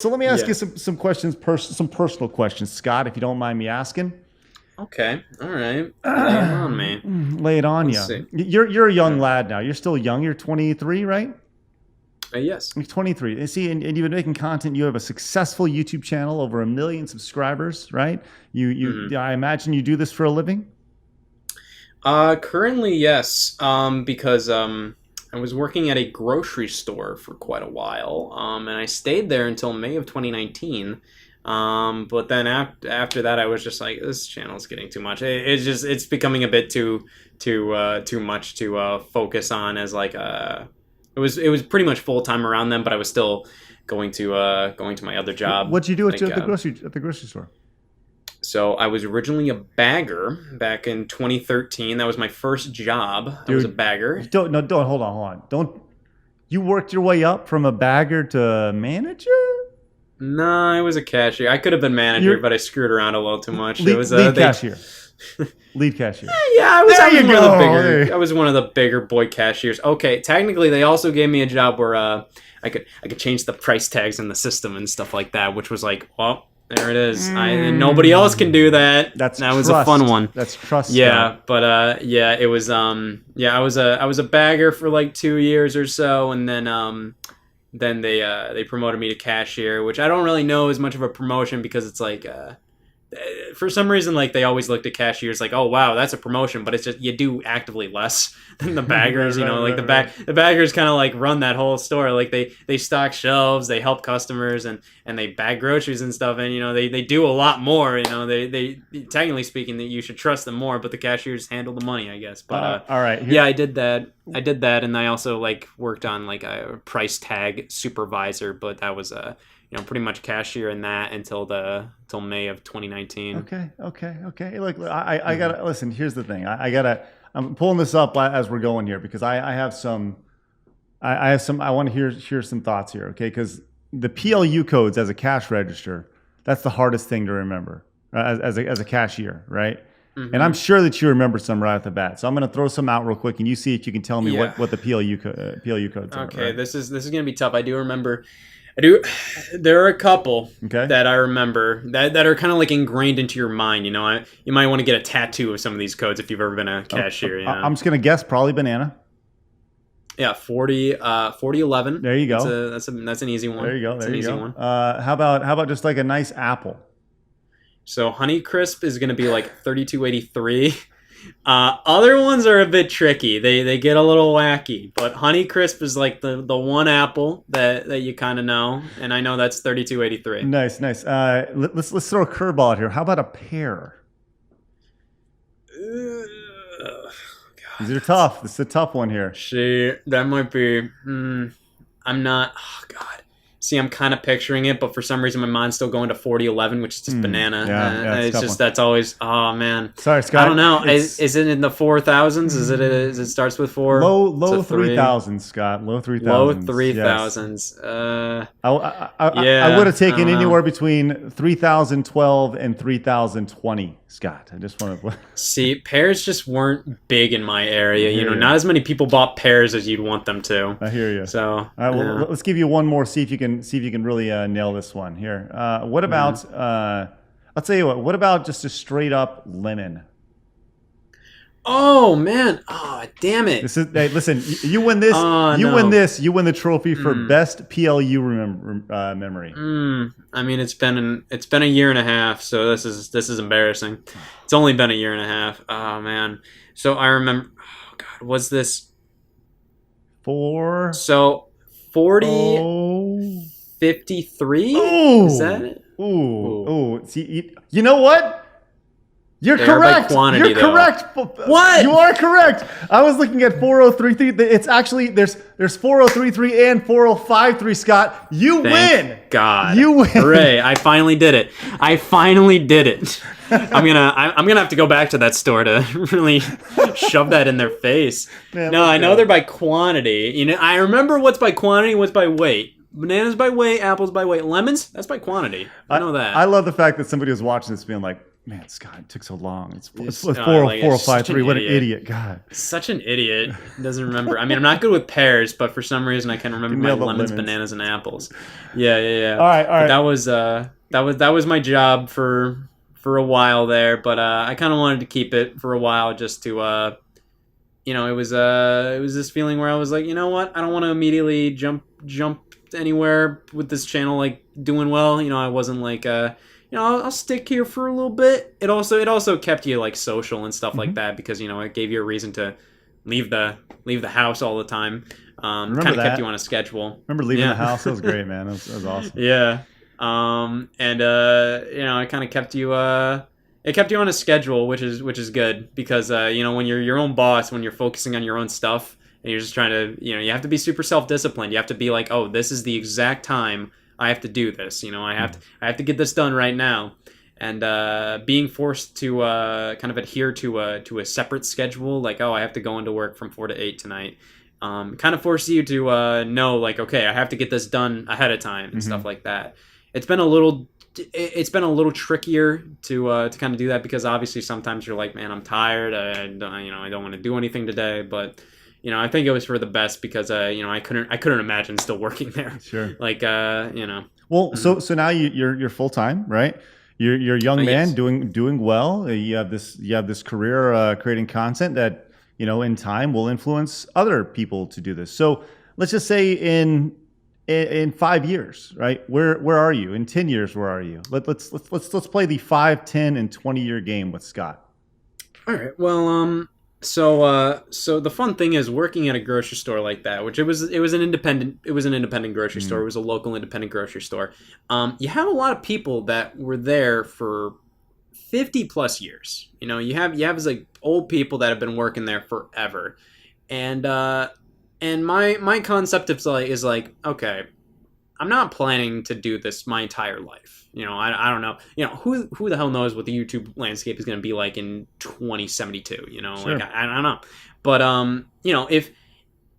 So let me ask Yeah. you some questions, some personal questions, Scott, if you don't mind me asking. Okay. All right. Lay it on me. Lay it on Let's you. see. You're a young Mm. lad now. You're still young. You're 23, right? Yes. You're 23. And see, and you've been making content. You have a successful YouTube channel, over 1 million subscribers, right? Hmm. I imagine you do this for a living. Currently, yes. Because I was working at a grocery store for quite a while. And I stayed there until May of 2019. But then after that, I was just like, this channel's getting too much. It's becoming a bit too much to focus on as like a. It was pretty much full time around then, but I was still going to my other job. What'd you do Like, at the grocery store? so I was originally a bagger back in 2013. That was my first job. I was a Dude, bagger. don't hold on. Don't you worked your way up from a bagger to manager? No, I was a cashier. I could have been manager, You're but I screwed around a little too much. lead, It was lead they. cashier. Lead cashier. Yeah, There you one of the go. bigger. I was one of the bigger boy cashiers. Okay, technically, they also gave me a job where I could change the price tags in the system and stuff like that, which was like, well, there it is. And nobody else can do that. That's That was a fun one. That's trust. Yeah, but yeah, it was yeah, I was a bagger for like 2 years or so, and then they promoted me to cashier, which I don't really know is much of a promotion because it's like for some reason, like, they always looked at cashiers like, oh wow, that's a promotion, but it's just you do actively less than the baggers. The baggers kind of like run that whole store. Like, they stock shelves, they help customers, and they bag groceries and stuff, and they do a lot more. They technically speaking, that you should trust them more, but the cashiers handle the money, I guess. But all right. yeah, I did that, and I also like worked on like a price tag supervisor, but that was pretty much cashier in that until May of 2019. Okay. Look, I gotta listen. Here's the thing. I'm pulling this up as we're going here because I have some. I want to hear some thoughts here. Okay, because the PLU codes as a cash register, that's the hardest thing to remember as a cashier, right? Mm-hmm. And I'm sure that you remember some right off the bat. So I'm going to throw some out real quick, and you see if you can tell me Yeah. what the PLU codes are. Okay, Right? this is gonna be tough. I do remember. There are a couple Okay. that I remember that are kind of like ingrained into your mind. You might want to get a tattoo of some of these codes if you've ever been a cashier. I'm just going to guess probably banana. Yeah, 4011. There you go. That's an easy one. There you go. That's There an you easy go. one. How about just like a nice apple? So Honeycrisp is going to be like 3283. Other ones are a bit tricky. They get a little wacky, but Honeycrisp is like the one apple that you kind of know, and I know that's 3283. Nice. Let's throw a curveball out here. How about a pear? These are tough. This is a tough one here. That might be. I'm not. Oh God. See, I'm kind of picturing it, but for some reason, my mind's still going to 4011, which is just banana. Yeah, it's a it's tough just one. that's always. Oh man. Sorry, Scott. I don't know. Is it in the 4000s? Is it starts with 4? Low It's a 3. 3000s, Scott. Low 3000s. Low Yes. 3000s. I would have I taken don't know. anywhere between 3012 and 3020, Scott. I just want to. See, pears just weren't big in my area. Not as many people bought pears as you'd want them to. I hear you. So, All right, well, let's give you one more. See if you can really nail this one here. What about? I'll tell you what. What about just a straight up lemon? oh man, oh damn it! Hey, listen. You win this. Oh, you no. win this. You win the trophy for best PLU memory. I mean, it's been a year and a half, so this is embarrassing. It's only been a year and a half. Oh man. So I remember. Oh God, was this? 4. So 40. Oh. 53? Ooh. Is that it? Ooh. See, you know what? You're They are by correct. quantity, You're though. correct. What? You are correct. I was looking at 4033. It's actually there's 4033 and 4053. Scott, you Thank win. God. You win. Hooray! I finally did it. I'm gonna have to go back to that store to really shove that in their face. Man, No, look I know at they're by quantity. I remember what's by quantity, what's by weight. Bananas by weight, apples by weight, lemons, that's by quantity. I know that. I love the fact that somebody was watching this being like, Man, Scott, it took so long. It's It's, 405.3. What an idiot. idiot. God. Such an idiot. Doesn't remember. I mean, I'm not good with pears, but for some reason I can remember You my nailed the lemons, lemons. bananas, and apples. Yeah. All right. But that was my job for a while there. But I kind of wanted to keep it for a while just to it was this feeling where I was like, you know what? I don't want to immediately jump anywhere with this channel like doing well. I wasn't like I'll stick here for a little bit. It also kept you like social and stuff like that because it gave you a reason to leave the house all the time. Kind of kept you on a schedule. Remember leaving the house? That was great, man. That was awesome. Yeah. It kind of kept you it kept you on a schedule, which is good because when you're your own boss, when you're focusing on your own stuff and you're just trying to you have to be super self-disciplined. You have to be like, oh, this is the exact time I have to do this. I have to get this done right now. And being forced to kind of adhere to a separate schedule, like, oh, I have to go into work from 4 to 8 tonight, kind of forces you to know, like, okay, I have to get this done ahead of time and stuff like that. It's been a little trickier to kind of do that because obviously sometimes you're like, man, I'm tired. I don't want to do anything today, but. I think it was for the best because I couldn't imagine still working there. Sure. Like Well, so now you're full time, right? You're a young man yes. doing well. You have this career creating content that in time will influence other people to do this. So let's just say in 5 years, right? Where are you? In 10 years, where are you? Let's play the 5, 10, and 20-year game with Scott. All right. Well, So the fun thing is working at a grocery store like that, which it was an independent grocery store. It was a local independent grocery store. You have a lot of people that were there for 50 plus years. You have this, like old people that have been working there forever. And my concept is like, okay, I'm not planning to do this my entire life. I don't know. Who the hell knows what the YouTube landscape is going to be like in 2072? Sure. Like I don't know. But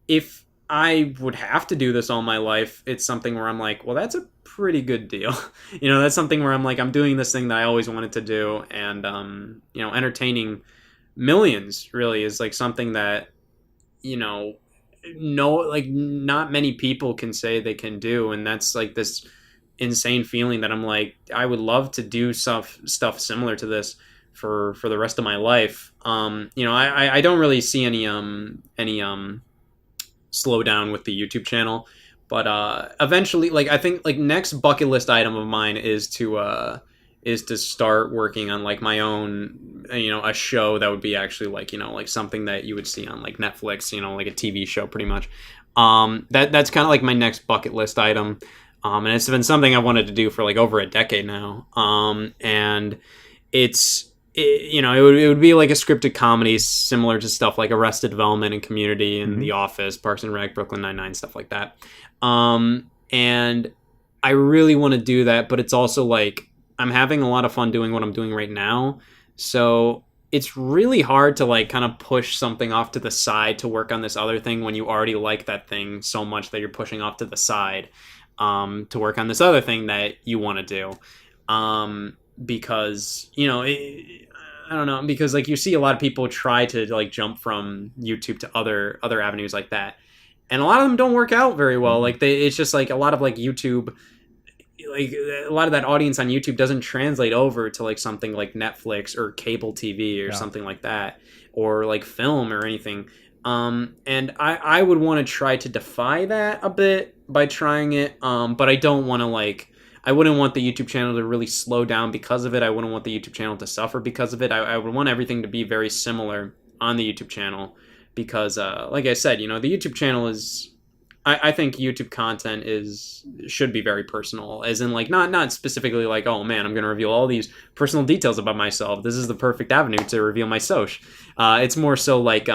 if I would have to do this all my life, it's something where I'm like, well, that's a pretty good deal. That's something where I'm like, I'm doing this thing that I always wanted to do, and entertaining millions really is like something that not many people can say they can do, and that's like this insane feeling that I'm like, I would love to do stuff similar to this for the rest of my life. I don't really see any slowdown with the YouTube channel, but eventually, like I think like next bucket list item of mine is to start working on like my own, a show that would be actually like, like something that you would see on like Netflix, like a TV show pretty much. That's kind of like my next bucket list item. And it's been something I wanted to do for like over a decade now. And it would be like a scripted comedy similar to stuff like Arrested Development and Community and The Office, Parks and Rec, Brooklyn Nine-Nine, stuff like that. And I really want to do that, but it's also like, I'm having a lot of fun doing what I'm doing right now. So it's really hard to like kind of push something off to the side to work on this other thing when you already like that thing so much that you're pushing off to the side to work on this other thing that you want to do. Because, I don't know, because like you see a lot of people try to like jump from YouTube to other avenues like that. And a lot of them don't work out very well. Like it's just like a lot of like YouTube, like a lot of that audience on YouTube doesn't translate over to like something like Netflix or cable TV or something like that, or like film or anything. And I would want to try to defy that a bit by trying it. But I don't want to like, I wouldn't want the YouTube channel to really slow down because of it. I wouldn't want the YouTube channel to suffer because of it. I would want everything to be very similar on the YouTube channel because, like I said, the YouTube channel is, I think YouTube content should be very personal, as in like not specifically like, oh man, I'm going to reveal all these personal details about myself. This is the perfect avenue to reveal my soch. It's more so like,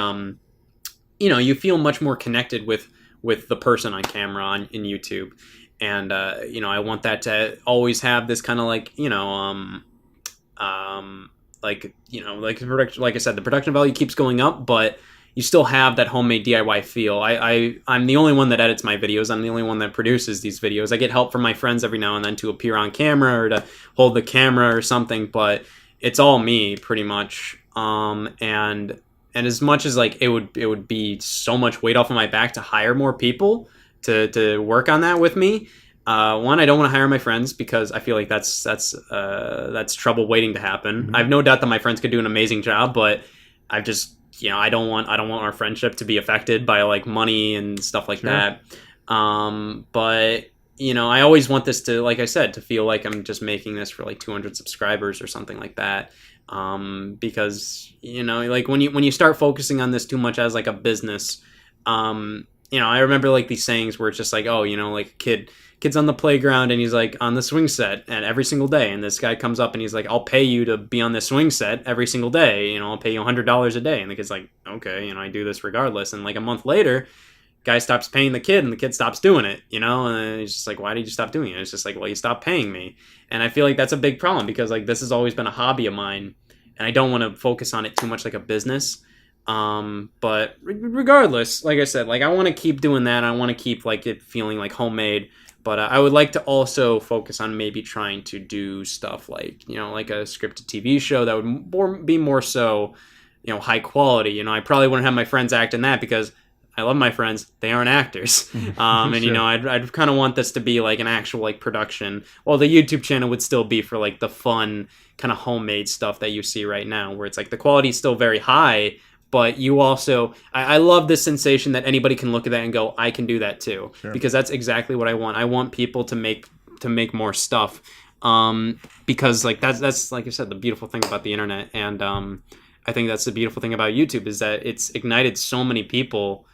you feel much more connected with the person on camera in YouTube. And, I want that to always have this kind of like, like I said, the production value keeps going up, but you still have that homemade DIY feel. I'm the only one that edits my videos. I'm the only one that produces these videos. I get help from my friends every now and then to appear on camera or to hold the camera or something, but it's all me pretty much. And as much as like it would be so much weight off of my back to hire more people to work on that with me. One, I don't want to hire my friends because I feel like that's trouble waiting to happen. I have no doubt that my friends could do an amazing job, but I've just, I don't want our friendship to be affected by like money and stuff like that. But I always want this to, like I said, to feel like I'm just making this for like 200 subscribers or something like that. Because like when you start focusing on this too much as like a business, I remember like these sayings where it's just like, oh, like kid's on the playground and he's like on the swing set and every single day, and this guy comes up and he's like, I'll pay you to be on this swing set every single day, I'll pay you $100 a day, and the kid's like, okay, I do this regardless, and like a month later, guy stops paying the kid and the kid stops doing it, and he's just like, why did you stop doing it? It's just like, well, you stopped paying me. And I feel like that's a big problem because like this has always been a hobby of mine and I don't want to focus on it too much like a business. But regardless, like I said, like I want to keep doing that. I want to keep like it feeling like homemade, but I would like to also focus on maybe trying to do stuff like, like a scripted TV show that would be more so, high quality. I probably wouldn't have my friends act in that because I love my friends. They aren't actors. And, Sure. I'd kind of want this to be like an actual like production. Well, the YouTube channel would still be for like the fun kind of homemade stuff that you see right now, where it's like the quality is still very high, but you also, I love this sensation that anybody can look at that and go, I can do that too. Sure. Because that's exactly what I want. I want people to make more stuff. Because like that's like I said, the beautiful thing about the internet. And I think that's the beautiful thing about YouTube is that it's ignited so many people.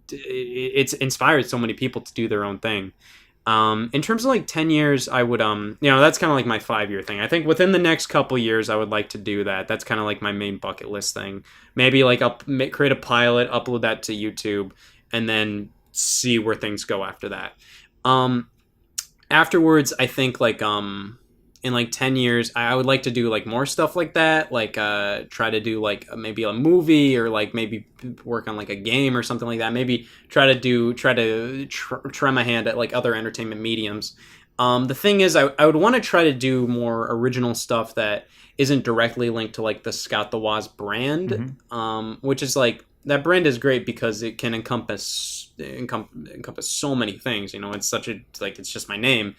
It's inspired so many people to do their own thing. In terms of like 10 years, I would, that's kind of like my 5-year thing. I think within the next couple years, I would like to do that. That's kind of like my main bucket list thing. Maybe like I'll create a pilot, upload that to YouTube, and then see where things go after that. Afterwards, I think like, in like 10 years, I would like to do like more stuff like that, like try to do like maybe a movie or like maybe work on like a game or something like that. Maybe try my hand at like other entertainment mediums. The thing is, I would want to try to do more original stuff that isn't directly linked to like the Scott the Woz brand, which is like, that brand is great because it can encompass so many things. It's just my name.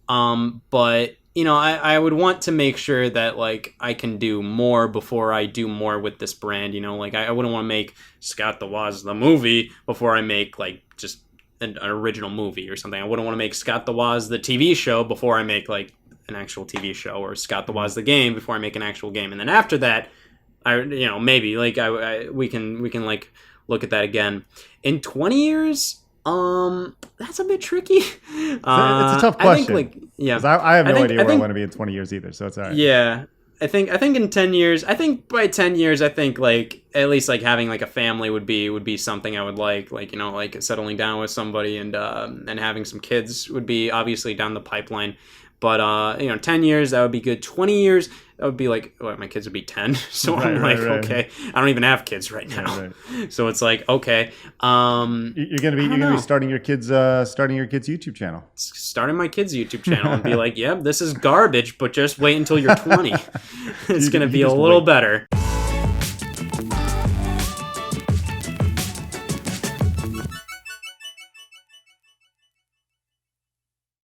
But I would want to make sure that like I can do more before I do more with this brand. Like I wouldn't want to make Scott the Woz the movie before I make like just an original movie or something. I wouldn't want to make Scott the Woz the TV show before I make like an actual TV show, or Scott the Woz the game before I make an actual game. And then after that, maybe like we can like look at that again in 20 years. That's a bit tricky. It's a tough question. I think, like, yeah, I have no idea where I want to be in 20 years either, so it's all right. Yeah, I think in 10 years, I think by 10 years, I think like at least like having like a family would be something I would like like settling down with somebody and having some kids would be obviously down the pipeline. But 10 years, that would be good. 20 years, that would be like, my kids would be 10. So Right, I'm like, right. okay, I don't even have kids right now. Right. So it's like, okay. You're gonna be starting your kids' YouTube channel. Starting my kids' YouTube channel and be like, yeah, this is garbage, but just wait until you're 20. It's going to be a little better.